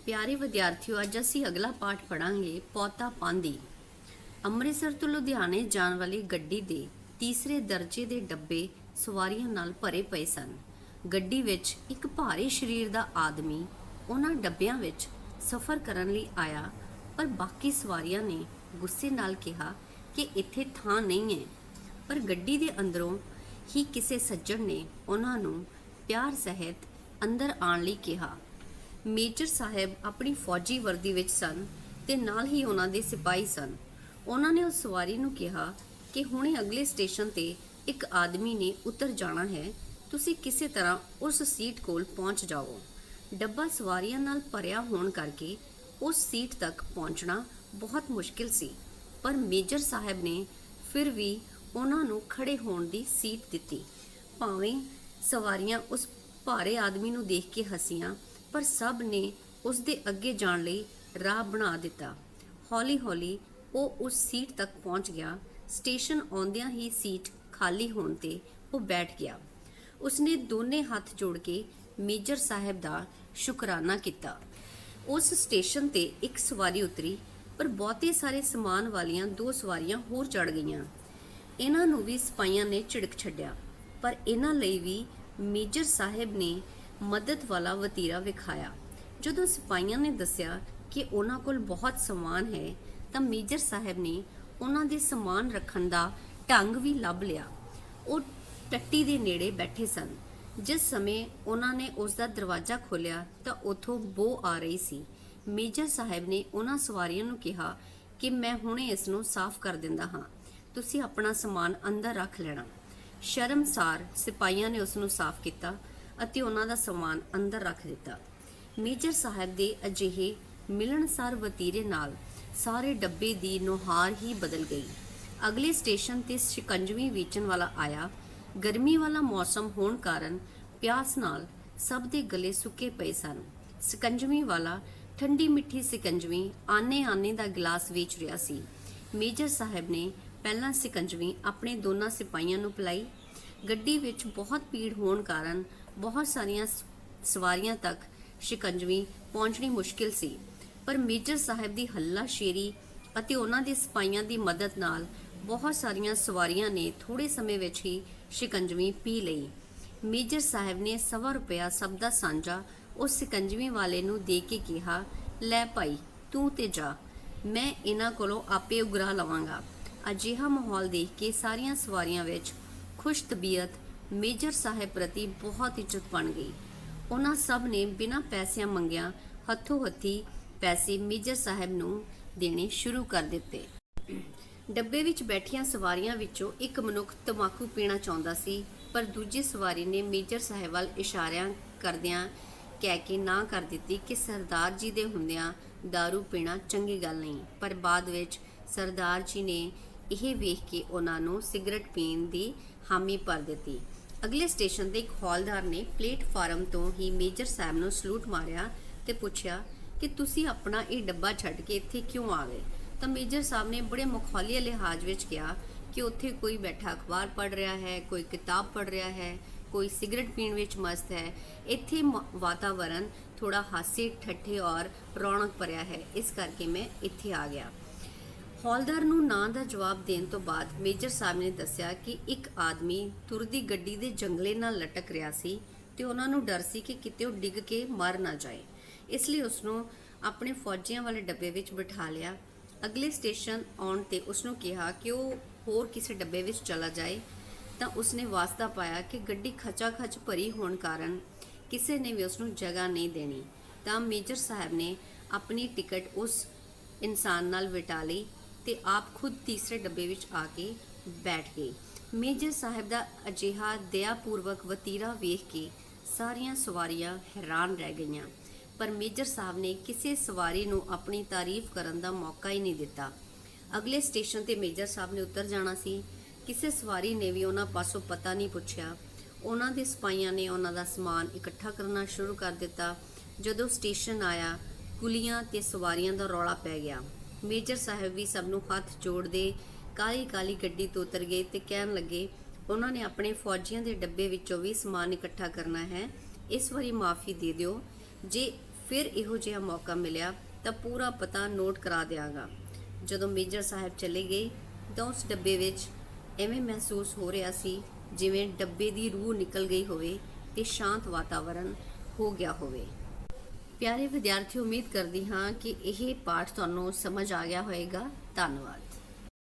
ਪਿਆਰੇ ਵਿਦਿਆਰਥੀਓ, ਅੱਜ ਅਸੀਂ ਅਗਲਾ ਪਾਠ ਪੜਾਂਗੇ ਪੌਤਾ ਪਾਂਦੀ। ਅੰਮ੍ਰਿਤਸਰ ਤੋਂ ਲੁਧਿਆਣੇ ਜਾਣ ਵਾਲੀ ਗੱਡੀ ਦੇ ਤੀਸਰੇ ਦਰਜੇ ਦੇ ਡੱਬੇ ਸਵਾਰੀਆਂ ਨਾਲ ਭਰੇ ਪਏ ਸਨ। ਗੱਡੀ ਵਿੱਚ ਇੱਕ ਭਾਰੇ ਸਰੀਰ ਦਾ ਆਦਮੀ ਉਹਨਾਂ ਡੱਬਿਆਂ ਵਿੱਚ ਸਫ਼ਰ ਕਰਨ ਲਈ ਆਇਆ, ਪਰ ਬਾਕੀ ਸਵਾਰੀਆਂ ਨੇ ਗੁੱਸੇ ਨਾਲ ਕਿਹਾ ਕਿ ਇੱਥੇ ਥਾਂ ਨਹੀਂ ਹੈ। ਪਰ ਗੱਡੀ ਦੇ ਅੰਦਰੋਂ ਹੀ ਕਿਸੇ ਸੱਜਣ ਨੇ ਉਹਨਾਂ ਨੂੰ ਪਿਆਰ ਸਹਿਤ ਅੰਦਰ ਆਉਣ ਲਈ ਕਿਹਾ। ਮੇਜਰ ਸਾਹਿਬ ਆਪਣੀ ਫੌਜੀ ਵਰਦੀ ਵਿੱਚ ਸਨ ਤੇ ਨਾਲ ਹੀ ਉਹਨਾਂ ਦੇ ਸਿਪਾਹੀ ਸਨ। ਉਹਨਾਂ ਨੇ ਉਸ ਸਵਾਰੀ ਨੂੰ ਕਿਹਾ ਕਿ ਹੁਣੇ ਅਗਲੇ ਸਟੇਸ਼ਨ ਤੇ ਇੱਕ ਆਦਮੀ ਨੇ ਉਤਰ ਜਾਣਾ ਹੈ, ਤੁਸੀਂ ਕਿਸੇ ਤਰ੍ਹਾਂ ਉਸ ਸੀਟ ਕੋਲ ਪਹੁੰਚ ਜਾਓ। ਡੱਬਾ ਸਵਾਰੀਆਂ ਨਾਲ ਭਰਿਆ ਹੋਣ ਕਰਕੇ ਉਸ ਸੀਟ ਤੱਕ ਪਹੁੰਚਣਾ ਬਹੁਤ ਮੁਸ਼ਕਿਲ ਸੀ, ਪਰ ਮੇਜਰ ਸਾਹਿਬ ਨੇ ਫਿਰ ਵੀ ਉਹਨਾਂ ਨੂੰ ਖੜੇ ਹੋਣ ਦੀ ਸੀਟ ਦਿੱਤੀ। ਭਾਵੇਂ ਸਵਾਰੀਆਂ ਉਸ ਭਾਰੇ ਆਦਮੀ ਨੂੰ ਦੇਖ ਕੇ ਹੱਸੀਆਂ, ਪਰ ਸਭ ਨੇ ਉਸ ਦੇ ਅੱਗੇ ਜਾਣ ਲਈ ਰਾਹ ਬਣਾ ਦਿੱਤਾ। ਹੌਲੀ-ਹੌਲੀ ਉਹ ਉਸ ਸੀਟ ਤੱਕ ਪਹੁੰਚ ਗਿਆ। ਸਟੇਸ਼ਨ ਆਉਂਦਿਆਂ ਹੀ ਸੀਟ ਖਾਲੀ ਹੋਣ ਤੇ ਉਹ ਬੈਠ ਗਿਆ। ਉਸਨੇ ਦੋਨੇ ਹੱਥ ਜੋੜ ਕੇ ਮੇਜਰ ਸਾਹਿਬ ਦਾ ਸ਼ੁਕਰਾਨਾ ਕੀਤਾ। ਉਸ ਸਟੇਸ਼ਨ ਤੇ ਇੱਕ ਸਵਾਰੀ ਉਤਰੀ, ਪਰ ਬਹੁਤੇ ਸਾਰੇ ਸਮਾਨ ਵਾਲੀਆਂ ਦੋ ਸਵਾਰੀਆਂ ਹੋਰ ਚੜ ਗਈਆਂ। ਇਹਨਾਂ ਨੂੰ ਵੀ ਸਿਪਾਹੀਆਂ ਨੇ ਝਿੜਕ ਛੱਡਿਆ, ਪਰ ਇਹਨਾਂ ਲਈ ਵੀ ਮੇਜਰ ਸਾਹਿਬ ਨੇ ਮਦਦ ਵਾਲਾ ਵਤੀਰਾ ਵਿਖਾਇਆ। ਜਦੋਂ ਸਿਪਾਹੀਆਂ ਨੇ ਦੱਸਿਆ ਕਿ ਉਹਨਾਂ ਕੋਲ ਬਹੁਤ ਸਮਾਨ ਹੈ, ਤਾਂ ਮੇਜਰ ਸਾਹਿਬ ਨੇ ਉਹਨਾਂ ਦੇ ਸਮਾਨ ਰੱਖਣ ਦਾ ਢੰਗ ਵੀ ਲੱਭ ਲਿਆ। ਉਹ ਟੱਟੀ ਦੇ ਨੇੜੇ ਬੈਠੇ ਸਨ। ਜਿਸ ਸਮੇਂ ਉਹਨਾਂ ਨੇ ਉਸ ਦਾ ਦਰਵਾਜ਼ਾ ਖੋਲ੍ਹਿਆ ਤਾਂ ਉੱਥੋਂ ਬੋ ਆ ਰਹੀ ਸੀ। ਮੇਜਰ ਸਾਹਿਬ ਨੇ ਉਹਨਾਂ ਸਵਾਰੀਆਂ ਨੂੰ ਕਿਹਾ ਕਿ ਮੈਂ ਹੁਣੇ ਇਸ ਨੂੰ ਸਾਫ਼ ਕਰ ਦਿੰਦਾ ਹਾਂ, ਤੁਸੀਂ ਆਪਣਾ ਸਮਾਨ ਅੰਦਰ ਰੱਖ ਲੈਣਾ। ਸ਼ਰਮਸਾਰ ਸਿਪਾਹੀਆਂ ਨੇ ਉਸ ਨੂੰ ਸਾਫ਼ ਕੀਤਾ ਅਤੇ ਉਹਨਾਂ ਦਾ ਸਮਾਨ ਅੰਦਰ ਰੱਖ ਦਿੱਤਾ। ਮੇਜਰ ਸਾਹਿਬ ਦੇ ਅਜਿਹੇ ਮਿਲਣਸਾਰ ਵਤੀਰੇ ਨਾਲ ਸਾਰੇ ਡੱਬੇ ਦੀ ਨੁਹਾਰ ਹੀ ਬਦਲ ਗਈ। ਅਗਲੇ ਸਟੇਸ਼ਨ ਤੇ ਸ਼ਿਕੰਜਵੀ ਵੇਚਣ ਵਾਲਾ ਆਇਆ। ਗਰਮੀ ਵਾਲਾ ਮੌਸਮ ਹੋਣ ਕਾਰਨ ਪਿਆਸ ਨਾਲ ਸਭ ਦੇ ਗਲੇ ਸੁੱਕੇ ਪਏ ਸਨ। ਸ਼ਿਕੰਜਵੀ ਵਾਲਾ ਠੰਡੀ ਮਿੱਠੀ ਸ਼ਿਕੰਜਵੀ ਆਨੇ ਦਾ ਗਲਾਸ ਵੇਚ ਰਿਹਾ ਸੀ। ਮੇਜਰ ਸਾਹਿਬ ਨੇ ਪਹਿਲਾਂ ਸ਼ਿਕੰਜਵੀ ਆਪਣੇ ਦੋਨਾਂ ਸਿਪਾਹੀਆਂ ਨੂੰ ਪਿਲਾਈ। ਗੱਡੀ ਵਿੱਚ ਬਹੁਤ ਭੀੜ ਹੋਣ ਕਾਰਨ ਬਹੁਤ ਸਾਰੀਆਂ ਸਵਾਰੀਆਂ ਤੱਕ ਸ਼ਿਕੰਜਵੀ ਪਹੁੰਚਣੀ ਮੁਸ਼ਕਿਲ ਸੀ, ਪਰ ਮੇਜਰ ਸਾਹਿਬ ਦੀ ਹੱਲਾਸ਼ੇਰੀ ਅਤੇ ਉਹਨਾਂ ਦੇ ਸਿਪਾਹੀਆਂ ਦੀ ਮਦਦ ਨਾਲ ਬਹੁਤ ਸਾਰੀਆਂ ਸਵਾਰੀਆਂ ਨੇ ਥੋੜੇ ਸਮੇਂ ਵਿੱਚ ਹੀ ਸ਼ਿਕੰਜਵੀ ਪੀ ਲਈ। ਮੇਜਰ ਸਾਹਿਬ ਨੇ ₹1.25 ਰੁਪਇਆ ਸਭ ਦਾ ਸਾਂਝਾ ਉਸ ਸ਼ਿਕੰਜਵੀ ਵਾਲੇ ਨੂੰ ਦੇ ਕੇ ਕਿਹਾ, ਲੈ ਭਾਈ ਤੂੰ ਤੇ ਜਾ, ਮੈਂ ਇਹਨਾਂ ਕੋਲੋਂ ਆਪੇ ਉਗਰਾ ਲਵਾਂਗਾ। ਅਜਿਹਾ ਮਾਹੌਲ ਦੇਖ ਕੇ ਸਾਰੀਆਂ ਸਵਾਰੀਆਂ ਵਿੱਚ ਖੁਸ਼ ਤਬੀਅਤ ਮੇਜਰ ਸਾਹਿਬ ਪ੍ਰਤੀ ਬਹੁਤ ਇੱਜ਼ਤ ਬਣ ਗਈ। ਉਹਨਾਂ ਸਭ ਨੇ ਬਿਨਾਂ ਪੈਸਿਆਂ ਮੰਗਿਆਂ ਹੱਥੋਂ ਹੱਥੀ ਪੈਸੇ ਮੇਜਰ ਸਾਹਿਬ ਨੂੰ ਦੇਣੇ ਸ਼ੁਰੂ ਕਰ ਦਿੱਤੇ। ਡੱਬੇ ਵਿੱਚ ਬੈਠੀਆਂ ਸਵਾਰੀਆਂ ਵਿੱਚੋਂ ਇੱਕ ਮਨੁੱਖ ਤੰਬਾਕੂ ਪੀਣਾ ਚਾਹੁੰਦਾ ਸੀ, ਪਰ ਦੂਜੀ ਸਵਾਰੀ ਨੇ ਮੇਜਰ ਸਾਹਿਬ ਵੱਲ ਇਸ਼ਾਰਿਆਂ ਕਰਦਿਆਂ ਕਹਿ ਕੇ ਨਾ ਕਰ ਦਿੱਤੀ ਕਿ ਸਰਦਾਰ ਜੀ ਦੇ ਹੁੰਦਿਆਂ ਦਾਰੂ ਪੀਣਾ ਚੰਗੀ ਗੱਲ ਨਹੀਂ। ਪਰ ਬਾਅਦ ਵਿੱਚ ਸਰਦਾਰ ਜੀ ਨੇ ਇਹ ਵੇਖ ਕੇ ਉਹਨਾਂ ਨੂੰ ਸਿਗਰਟ ਪੀਣ ਦੀ ਹਾਮੀ ਭਰ ਦਿੱਤੀ। ਅਗਲੇ ਸਟੇਸ਼ਨ ਤੇ ਇੱਕ ਹੌਲਦਾਰ ਨੇ ਪਲੇਟਫਾਰਮ ਤੋਂ ਹੀ ਮੇਜਰ ਸਾਹਿਬ ਨੂੰ ਸਲੂਟ ਮਾਰਿਆ ਤੇ ਪੁੱਛਿਆ ਕਿ ਤੁਸੀਂ ਆਪਣਾ ਇਹ ਡੱਬਾ ਛੱਡ ਕੇ ਇੱਥੇ ਕਿਉਂ ਆ ਗਏ। ਤਾਂ ਮੇਜਰ ਸਾਹਿਬ ਨੇ ਬੜੇ ਮਖੌਲੀਏ ਲਿਹਾਜ਼ ਵਿੱਚ ਕਿਹਾ ਕਿ ਉੱਥੇ ਕੋਈ ਬੈਠਾ ਅਖਬਾਰ ਪੜ੍ਹ ਰਿਹਾ ਹੈ, ਕੋਈ ਕਿਤਾਬ ਪੜ੍ਹ ਰਿਹਾ ਹੈ, ਕੋਈ ਸਿਗਰਟ ਪੀਣ ਵਿੱਚ ਮਸਤ ਹੈ। ਇੱਥੇ ਵਾਤਾਵਰਨ ਥੋੜਾ ਹਾਸੇ ਠੱਠੇ ਔਰ ਰੌਣਕ ਭਰਿਆ ਹੈ, ਇਸ ਕਰਕੇ ਮੈਂ ਇੱਥੇ ਆ ਗਿਆ। ਹੌਲਦਾਰ ਨੂੰ ਨਾਂ ਦਾ ਜਵਾਬ ਦੇਣ ਤੋਂ ਬਾਅਦ ਮੇਜਰ ਸਾਹਿਬ ਨੇ ਦੱਸਿਆ ਕਿ ਇੱਕ ਆਦਮੀ ਤੁਰਦੀ ਗੱਡੀ ਦੇ ਜੰਗਲੇ ਨਾਲ ਲਟਕ ਰਿਹਾ ਸੀ ਤੇ ਉਹਨਾਂ ਨੂੰ ਡਰ ਸੀ ਕਿ ਕਿਤੇ ਉਹ ਡਿੱਗ ਕੇ ਮਰ ਨਾ ਜਾਏ, ਇਸ ਲਈ ਉਸ ਨੂੰ ਆਪਣੇ ਫੌਜੀਆਂ ਵਾਲੇ ਡੱਬੇ ਵਿੱਚ ਬਿਠਾ ਲਿਆ। ਅਗਲੇ ਸਟੇਸ਼ਨ ਆਉਣ ਤੇ ਉਸ ਨੂੰ ਕਿਹਾ ਕਿ ਉਹ ਹੋਰ ਕਿਸੇ ਡੱਬੇ ਵਿੱਚ ਚਲਾ ਜਾਏ, ਤਾਂ ਉਸਨੇ ਵਾਸਤਾ ਪਾਇਆ ਕਿ ਗੱਡੀ ਖਚਾ-ਖਚ ਭਰੀ ਹੋਣ ਕਾਰਨ ਕਿਸੇ ਨੇ ਵੀ ਉਸ ਨੂੰ ਜਗ੍ਹਾ ਨਹੀਂ ਦੇਣੀ। ਤਾਂ ਮੇਜਰ ਸਾਹਿਬ ਨੇ ਆਪਣੀ ਟਿਕਟ ਉਸ ਇਨਸਾਨ ਨਾਲ ਵਟਾ ਲਈ ਤੇ ਆਪ ਖੁਦ ਤੀਸਰੇ ਡੱਬੇ ਵਿੱਚ ਆ ਕੇ ਬੈਠ ਗਏ। ਮੇਜਰ ਸਾਹਿਬ ਦਾ ਅਜਿਹਾ ਦਇਆਪੂਰਵਕ ਵਤੀਰਾ ਵੇਖ ਕੇ ਸਾਰੀਆਂ ਸਵਾਰੀਆਂ ਹੈਰਾਨ ਰਹਿ ਗਈਆਂ, ਪਰ ਮੇਜਰ ਸਾਹਿਬ ਨੇ ਕਿਸੇ ਸਵਾਰੀ ਨੂੰ ਆਪਣੀ ਤਾਰੀਫ ਕਰਨ ਦਾ ਮੌਕਾ ਹੀ ਨਹੀਂ ਦਿੱਤਾ। ਅਗਲੇ ਸਟੇਸ਼ਨ ਤੇ ਮੇਜਰ ਸਾਹਿਬ ਨੇ ਉਤਰ ਜਾਣਾ ਸੀ। ਕਿਸੇ ਸਵਾਰੀ ਨੇ ਵੀ ਉਹਨਾਂ ਪਾਸੋਂ ਪਤਾ ਨਹੀਂ ਪੁੱਛਿਆ। ਉਹਨਾਂ ਦੇ ਸਿਪਾਹੀਆਂ ਨੇ ਉਹਨਾਂ ਦਾ ਸਮਾਨ ਇਕੱਠਾ ਕਰਨਾ ਸ਼ੁਰੂ ਕਰ ਦਿੱਤਾ। ਜਦੋਂ ਸਟੇਸ਼ਨ ਆਇਆ, ਕੁਲੀਆਂ ਤੇ ਸਵਾਰੀਆਂ ਦਾ ਰੌਲਾ ਪੈ ਗਿਆ। ਮੇਜਰ ਸਾਹਿਬ ਵੀ ਸਭ ਨੂੰ ਹੱਥ ਜੋੜਦੇ ਕਾਲੀ ਗੱਡੀ ਤੋਂ ਉਤਰ ਗਏ ਤੇ ਕਹਿਣ ਲੱਗੇ, ਉਹਨਾਂ ਨੇ ਆਪਣੇ ਫੌਜੀਆਂ ਦੇ ਡੱਬੇ ਵਿੱਚੋਂ ਵੀ ਸਮਾਨ ਇਕੱਠਾ ਕਰਨਾ ਹੈ, ਇਸ ਵਾਰੀ ਮਾਫੀ ਦੇ ਦਿਓ। ਜੇ ਫਿਰ ਇਹੋ ਜਿਹਾ ਮੌਕਾ ਮਿਲਿਆ ਤਾਂ ਪੂਰਾ ਪਤਾ ਨੋਟ ਕਰਾ ਦਿਆਂਗਾ। ਜਦੋਂ ਮੇਜਰ ਸਾਹਿਬ ਚਲੇ ਗਏ ਤਾਂ ਉਸ ਡੱਬੇ ਵਿੱਚ ਐਵੇਂ ਮਹਿਸੂਸ ਹੋ ਰਿਹਾ ਸੀ ਜਿਵੇਂ ਡੱਬੇ ਦੀ ਰੂਹ ਨਿਕਲ ਗਈ ਹੋਵੇ ਤੇ ਸ਼ਾਂਤ ਵਾਤਾਵਰਣ ਹੋ ਗਿਆ ਹੋਵੇ। ਪਿਆਰੇ ਵਿਦਿਆਰਥੀਓ, ਉਮੀਦ ਕਰਦੀ ਹਾਂ ਕਿ ਇਹ ਪਾਠ ਤੁਹਾਨੂੰ ਸਮਝ ਆ ਗਿਆ ਹੋਵੇਗਾ। ਧੰਨਵਾਦ।